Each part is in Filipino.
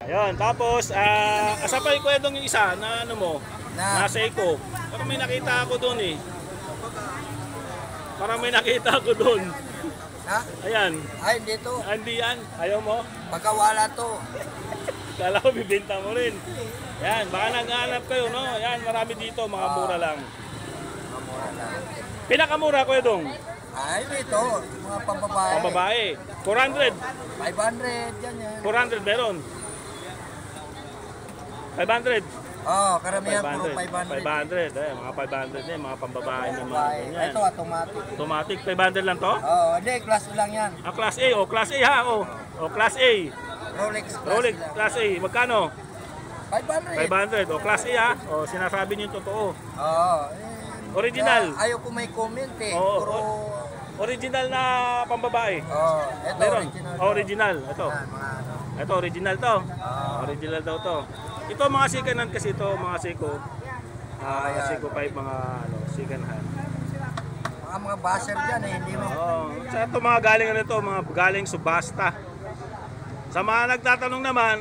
Ayun, tapos, kasapay ko yung isa na ano mo, na Seiko. Parang may nakita ako doon eh. Parang may nakita ako doon. Ha? Ayan. Ay, hindi to. Hindi yan. Ayaw mo? Pagkawala to. Kala ko bibenta mo rin. Yan, baka nag-aanap kayo, no? Yan, marami dito, mga mura lang. Mura lang. Pinakamura ko yung Ay, dito. Mga pambabae. pambabae. 400. 500, yan yan. 400 meron. 500. Oh, karamihan puro 500. 500. 500. Eh, mga 500 din, mga pambabae ng mga Babae. ganyan. Ito, automatic. Automatic, 500 lang to? Oh, hindi, class lang yan. Class A, Class A ha, Class A. Rolex class Rolex, lang. Class A. Magkano? 500. 500. Class A ha. Sinasabi niyo yung totoo. Oo. Original. Ayaw ko may comment eh. Oo, Puro... Original na pambabae. Oo, ito Meron. original. Original. Ito. Yan, mga ano. Ito, original to. Original daw to. Ito mga second hand kasi ito, mga Seiko. Ayan. Seiko 5 mga second hand. Mga basher dyan eh. Hindi mo... Sa ito mga galing ano to, mga galing subasta. Sa mga nagtatanong naman,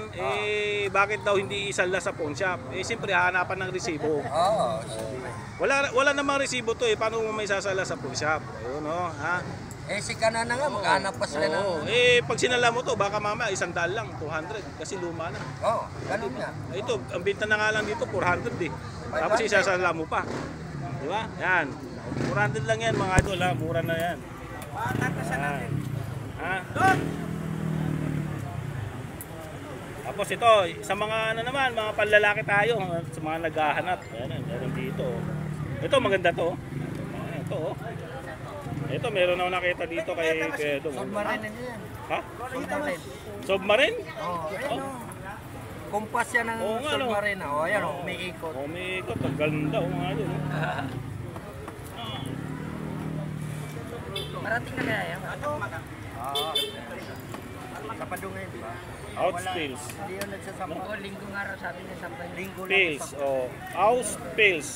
bakit daw hindi isala sa pawn shop? Siyempre hahanapan ng resibo. Oo. Wala namang resibo to paano mo may sasala sa pawn shop? Ayun ha. Si Kanan na nga, maghanap pa sila ng... Pag sinala mo to, baka mama 100 lang, 200 kasi luma na. Oo, ganun nga. Ito, ang binta na nga lang dito 400 eh. Tapos isasala mo pa. Di ba? Yan. 400 lang yan mga idol ha, mura na yan. Yan. Ha? Tapos ito, sa mga ano naman, mga panlalaki tayo, sa mga naghahanap. Ayan, meron dito. Ito maganda to. Ito Ito meron ako nakita dito kay Pedro. Submarine na yan. Ha? Submarine. Submarine? Oo, ayan o. Kumpas yan ng submarine. O, ayan o, umiikot. Umiikot, ang ganda mga idol. Marating na kaya yan? Oo. Kapadungay, di ba? Outspills. Hindi yun nagsasamba. Oo, linggong araw sabi niya samba. Linggo lang. Pills, Outspills.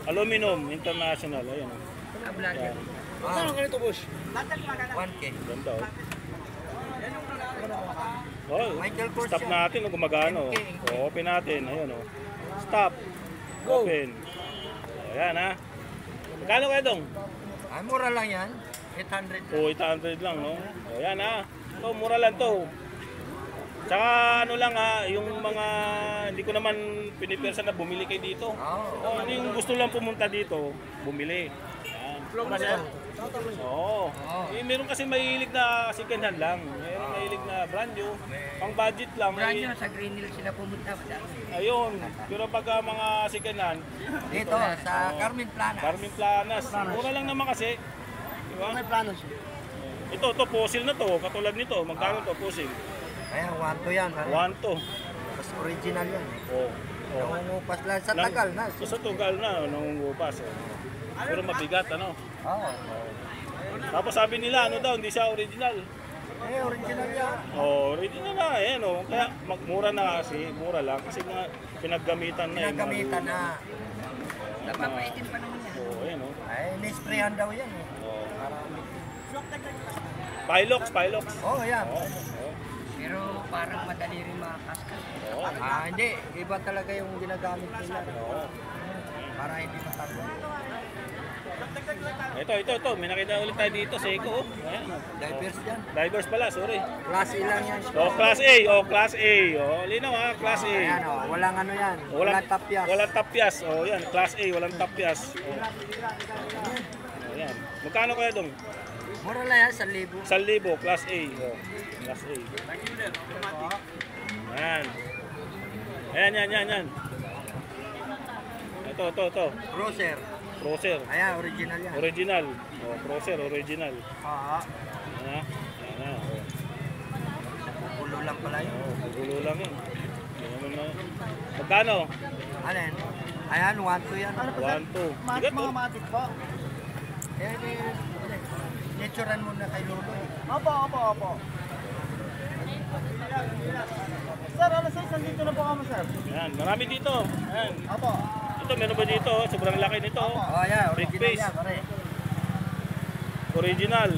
Aluminum International, ayan o. Kablagan. Ano ganito, boss? 1K. Ganda Michael Kors stop yan. natin, gumagano. Open natin, ayun o. Stop. Open. Ayan ha. Magkano kayo dong? Ay, mura lang yan. 800. 800 lang, no? Ayan ha. Ito, mura lang to. Tsaka ano lang ha, yung mga hindi ko naman pinipersa na bumili kayo dito. Ano yung gusto lang pumunta dito, bumili. Ayan. Oo. Meron kasi mahilig na second hand lang. Meron mahilig na brand new. Pang budget lang. Brand new, sa Green Hills sila pumunta. Ayun. Pero pag mga second hand, Dito, sa Carmen Planas. Carmen Planas. Mura lang naman kasi. Diba? May planos. Ito, fossil na to. Katulad nito. Magkano to fossil? Ayan, 1 yan. 1 to. Mas original yan. Oo. Nangungupas lang sa tagal na. Sa tagal na, nangungupas. Pero mabigat, ano? Oo. Tapos sabi nila, ano daw, hindi siya original. Original yan. Original na, Kaya magmura na kasi, mura lang. Kasi nga, pinaggamitan na. Pinagamitan na. Napapaitin pa naman yan. Oo, ayan, Ay, nisprayan daw yan eh. Pilox. Oo, yan. Pero parang madali rin makakaskas. Hindi. Iba talaga yung ginagamit nila. Para hindi matagal. Ito. May nakita ulit tayo dito, Seiko. Ayan. Divers yan. Divers pala, sorry. Klase lang yan. Class A. Class A. Linaw ha, Class A. Ayan walang ano yan. Walang tapyas. Walang tapyas. Yan, Class A, walang tapyas. Ayan. Magkano kaya dong? Mura lang yan, 1,000. 1,000, Class A. Class A. Ayan. Ito. Crosser. Ayan, original yan. Original. Crosser, original. Oo. Ayan. Pulo lang pala yun. Gulo lang yun. Magkano? Alin? Ayan, 1,2 yan. 1,2. Bigat to. matik po. Naturan mo na kay Lolo. Opo. Sir, alas 6, nandito na po kami, sir. Ayan, marami dito. Ayan. Opo. Ito, meron ba dito? Sobrang laki nito. Yeah, Big original face. yan, pare. Original.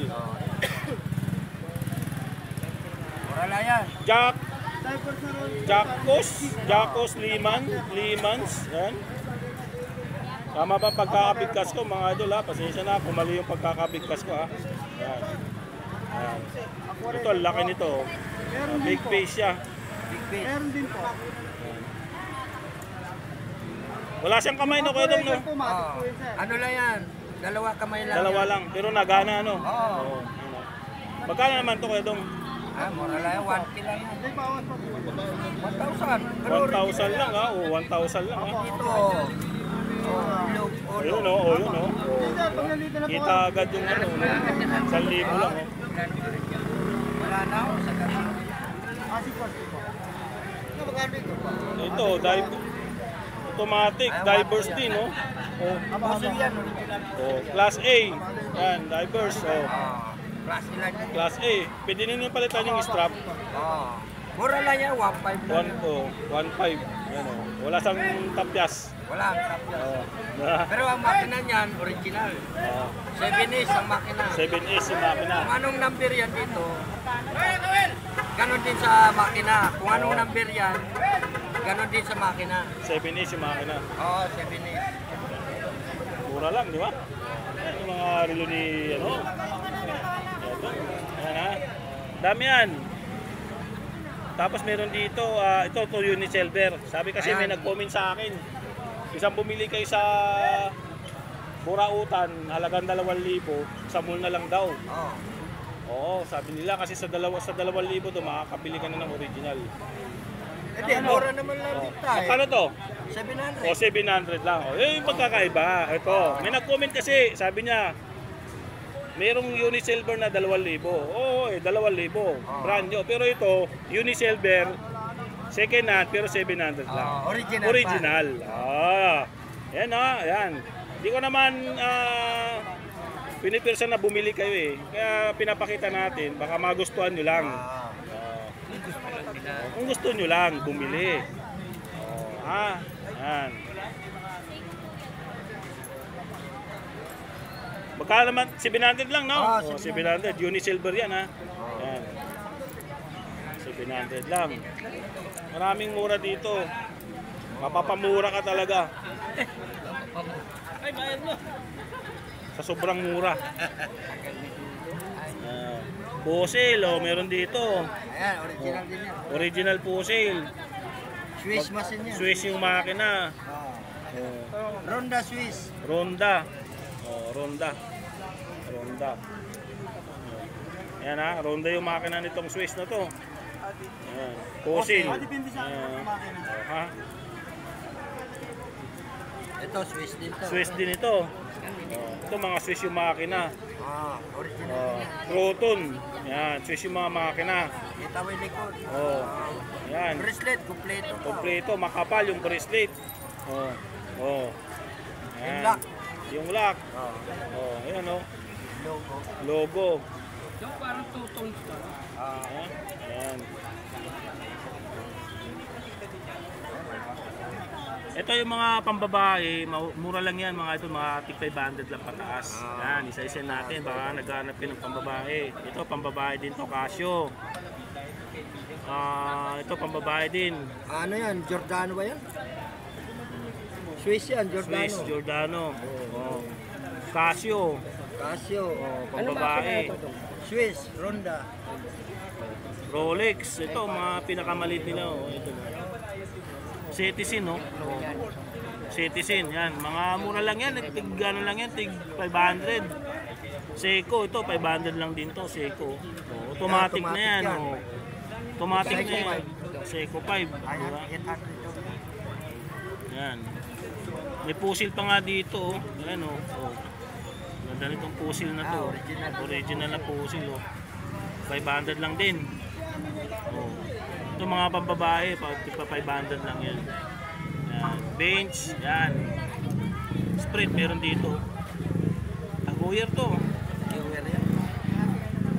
Mura lang yan. Jack. Jacos Limans, yan. Tama ba pagkakabigkas ko mga idol ha? Pasensya na kung mali yung pagkakabigkas ko ha. Yan. Yan. Ito, ang laki nito. Big face siya. Big face. Meron din po. Wala siyang kamay no, Kuya Dong, no? Oh, ano lang yan? Dalawa kamay lang. Dalawa yan. lang, pero nagana ano? Oo. Oo. Magkano naman to, Kuya Dong? Ah, mura lang yan. 1K lang yan. Hindi, bawas pa po. 1,000. 1,000 lang ha? O, 1,000 lang ha? Dito. Ilog. Ayun o, oh, yun o. Pag nandito na po Kita agad yung ano, 1,000 lang o. Wala na ako sa gabi. Asik po. Ano magkano dito po? Ito, automatic, divers din o. Oh, Puso yan, original. oh, class A. Yan, divers. Oh. Klase lang yan. Class A. Pwede nyo palitan yung strap. Mura lang yan, 1,500 lang. 1.5. Yan o. Wala sang tapyas. Wala ang tapos. Oh. Pero ang makina niyan, original. 7S ang makina. 7S yung makina. Kung anong number yan dito, ganon din sa makina. Kung anong number yan, ganon din sa makina. 7S yung makina. Oo, 7S. Mura lang, di ba? Yan yung mga relo ni, ano? Ito. Yan ha. Dami yan. Tapos meron dito, ito Toyo Silver. Sabi kasi may Ayan. nag-comment sa akin. Isang bumili kayo sa Burautan, halagang 2,000, sa mall na lang daw. Oo. Oo, sabi nila kasi sa 2,000 to makakabili ka na ng original. Hindi, mura naman lang dito tayo. Magkano to? 700. O 700 lang. O, yung pagkakaiba. Ito, may nag-comment kasi, sabi niya, merong Unisilver na 2,000. Oo, 2,000. Brand new. Pero ito, Unisilver, second hand, pero 700 lang. Original. Original. Yan yan. Hindi ko naman pinipirsa na bumili kayo eh. Kaya pinapakita natin, baka magustuhan nyo lang. Kung gusto nyo lang, bumili. Yan. Magkano naman? 700 lang, no? Oo, 700. Unisilver yan, ha? Yan. 700 lang. Maraming mura dito. Mapapamura ka talaga. Ay, bayad mo. Sa sobrang mura. Pusil, oh, meron dito. Ayan, original din yan. Original pusil. Swiss machine yan. Swiss yung makina. Ronda Swiss. Ronda. Ronda. Ayan ha, Ronda yung makina nitong Swiss na to. Ayan. Pusil. Depende sa makina. Ha? Ito, Swiss din to. Swiss din ito. Ito mga Swiss yung makina. Original. Proton. Yan, Swiss yung mga makina. Kita mo yung likod. Yan. Bracelet, kompleto to. Kompleto, makapal yung bracelet. Yung Yan. lock. Yung lock. Ayan Logo. logo. Yung parang tutong ka. Ayan. Ito yung mga pambabae, mura lang yan mga ito, mga tig 500 lang pataas. Yan, isa-isa natin, baka naghanap kayo ng pambabae. Ito, pambabae din to, Casio. Ito, pambabae din. Ano yan? Giordano ba yan? Swiss yan, Giordano. Swiss, Giordano. Casio. Casio. Pambabae. Swiss, Ronda. Rolex. Ito, mga pinakamalit nila. Ito. Citizen, no? Citizen, yan. Mga mura lang yan. Tig, ano lang yan, tig 500. Seiko, ito, 500 lang din to, Seiko. Automatic na yan. Automatic na yan. Seiko 5. Diba? Yan. May pusil pa nga dito. Ayan, ganda nitong pusil na to. Original na pusil. 500 lang din. Ito mga pambabae, pa 500 lang yan. Yan. Bench, yan. Spread meron dito. Taguyer to.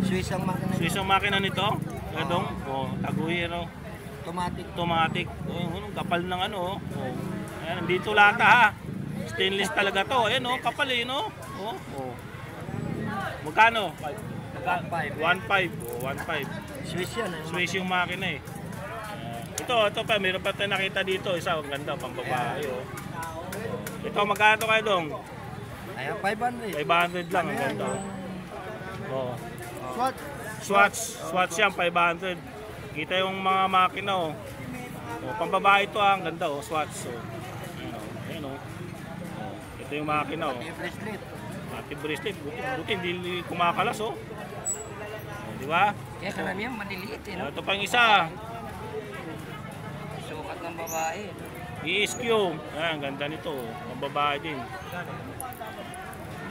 Swiss ang makina. Swiss ang makina nito. Gadong, taguyer. Automatic. Kapal ng ano. Ayan, dito lata ha. Stainless talaga to. Ayan kapal eh, no? Magkano? 1.5. 1.5. Swiss yan. Swiss yung makina eh. ito pa, meron pa tayo nakita dito. Isa, ang ganda, pang babae. Oh. Ito, magkano kayo dong? Ayan, 500. 500 lang, ang ganda. Oh. Swat. Swatch yan, 500. Kita yung mga makina, oh. Oh, pang babae ito, ang ganda, oh, Swatch. Oh. Ayan, oh. Oh, ito yung makina, oh. Bracelet. Anti-bracelet, buti hindi kumakalas, oh. Oh, di ba? Kaya karamihan maliliit eh, no? Ito pang isa, Sukat ng babae. ESQ. Ayan, ganda nito, oh. Pang babae din.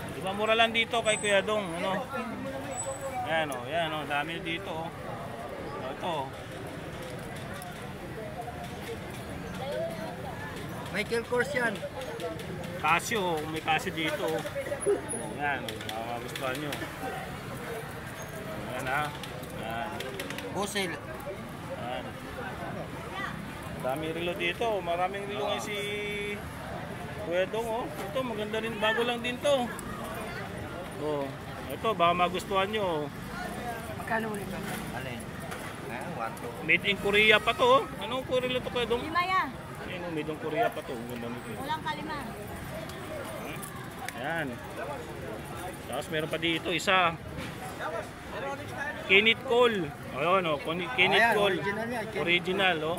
Di ba, mura lang dito kay Kuya Dong, ano? Ayan, oh, yan, oh, dami dito, oh. Oh, ito, oh. Michael Kors yan. Casio, may Casio dito. Oh, yan, oh, magustuhan nyo. Oh, yan ha. Yan. Bosel. Yan. Dami relo dito. Maraming relo ngayon si Kuya Dong. Oh. Ito, maganda rin. Bago lang din to. Oh, ito, baka magustuhan nyo. Magkano ulit ito? Alin? Ayan, 1, 2. Made in Korea pa to. Oh. Anong relo to, Kuya Dong? Lima yan. Ayun, oh, made in Korea pa to. Ang ganda nito. Walang kalima. Yan. Tapos meron pa dito isa. Kinit Cole. Ayun oh, Kinit Ayan, Cole. original yan, Kinit Original oh.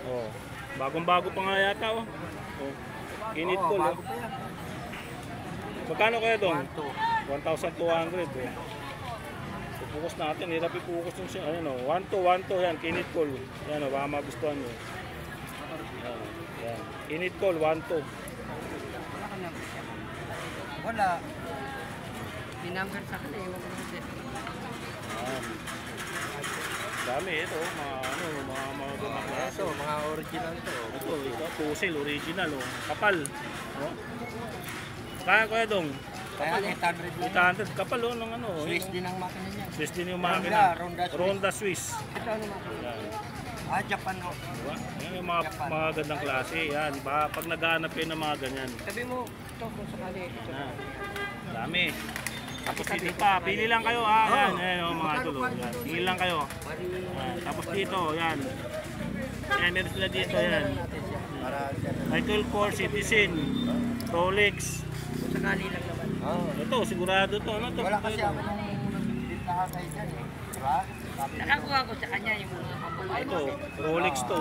Oh. Bagong-bago pa nga yata oh. Oh. Kinit Oo, Cole. bago Oh. pa yan. Magkano kaya dong? 1, 1,200 2. oh. Ipukus natin, hirap ipukus yung siya. Ayun oh, 1,200 yan, Kinit Cole. Yan oh, baka magustuhan nyo. Yan, yan. Kinit Cole, 1,200. Wala ka number siya. Wala. May number sa akin eh. Huwag mo kasi. Yan. Dami ito, mga klase. Ito, mga original to. Ito, puzzle, original, oh. Kapal. Oh. Kaya Kuya Dong, Kaya 800 lang. 800 kapal, oh, ng ano. Swiss din ang makina niya. Swiss din yung Ronda, makina. Ronda Swiss. Ronda Swiss. Ito ano makina? Yan. Japan ho. Diba? Yan yung mga gandang klase. Yan, ba, pag naghahanap kayo ng mga ganyan. Sabi mo, ito kung sakali. Ito. Yan. Dami. Tapos dito pa, pili lang kayo, ha. Yan, yan, yung mga tulo. Yan. Pili lang kayo. Yan. Tapos dito, yan. Yan, meron sila dito, yan. Para Michael Kors, Citizen, Rolex. Kung sakali lang naman. Ito, sigurado to. Ano to? Wala kasi ako nung bintahan kayo dyan eh. Diba? Nakakuha ko sa kanya yung mga babae. Ito, Rolex to.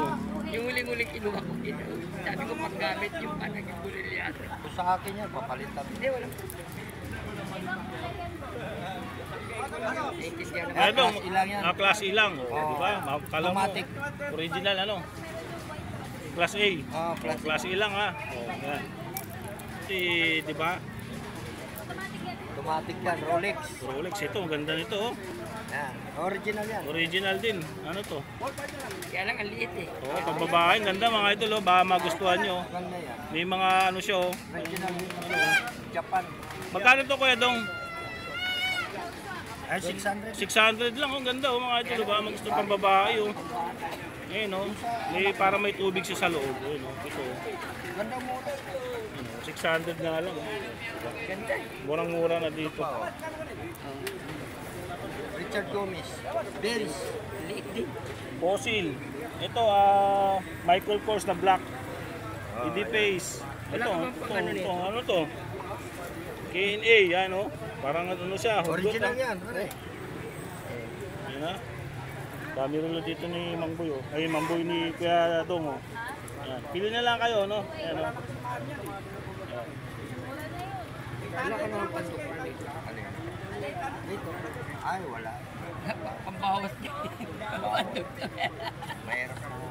Yung huling-huling kinuha ko ito. Sabi ko paggamit yung parang yung bulilyat. Kung sa akin yan, papalitan. Hindi, wala. Naiintindihan naman. Ano, class ilang yan. class ilang, oh, Oo. di ba? Kala mo, Automatic. original ano? Class A. Oo, class A. Class A lang ha. Oh, yan. Di ba? Automatic yan, Rolex. Rolex ito, ang ganda nito oh. Yan. Original yan. Original din. Ano to? Kaya lang ang liit eh. Oh, pag babae, ang ganda mga idol oh. Baka magustuhan nyo. Ganda yan. May mga ano siya oh. Original Japan. Magkano to Kuya Dong? Ay, 600. 600 lang, ang ganda oh mga idol. Baka magustuhan pang babae oh. Ayun oh. May, para may tubig siya sa loob. Ayun oh. Ito oh. Ganda mo. Ayun, oh. 600 na lang. Ganda eh. Murang-mura na dito. Richard Gomez. Benz. Liit din. Fossil. Ito, Michael Kors na black. ED Pace. Wala Ito, ka bang pag ano nito? ano to? K&A, yan oh. Parang ano siya, hugot. Original yan. Pare. Yan ha. Dami rin dito ni Mangboy oh. Ay, Mangboy ni Kuya Dong oh. Yan. Pili na lang kayo, no? Yan oh. Wala ka naman pandok na dito. Alin? Dito. Ay, wala. Pambawas niya. Pandok. Mayroon.